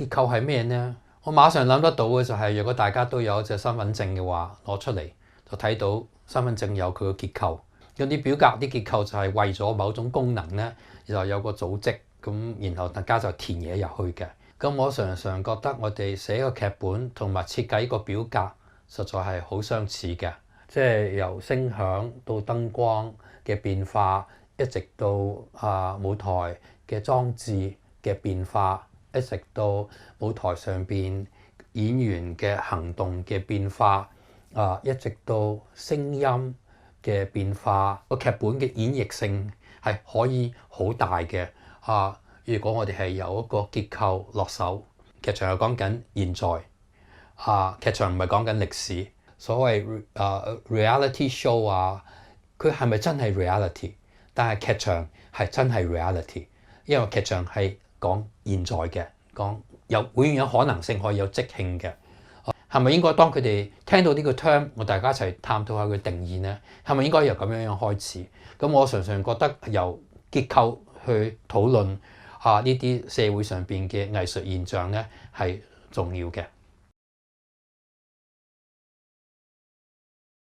結構係咩呢？我馬上諗得到嘅就係，如果大家都有一隻身份證嘅話，攞出嚟就睇到身份證有佢嘅結構。有啲表格啲結構就係為咗某種功能呢，然後有個組織咁，然後大家就填嘢入去嘅。咁我常常覺得我哋寫個劇本同埋設計個表格，實在係好相似嘅。即係由聲響到燈光嘅變化，一直到舞台嘅裝置嘅變化，一直到舞台上邊演員嘅行動嘅變化，一直到聲音嘅變化，個劇本嘅演繹性係可以好大嘅。如果我哋係有一個結構落手，劇場係講緊現在，劇場唔係講緊歷史。所謂reality show 佢係咪真係 reality？ 但係劇場係真係 reality， 因為劇場係講現在嘅，講永遠有可能性可以有即興嘅。係咪應該當佢哋聽到呢個 term， 我大家一齊探討下佢定義呢？係咪應該由咁樣開始？咁我常常覺得由結構去討論呢啲社會上邊嘅藝術現象呢係重要嘅。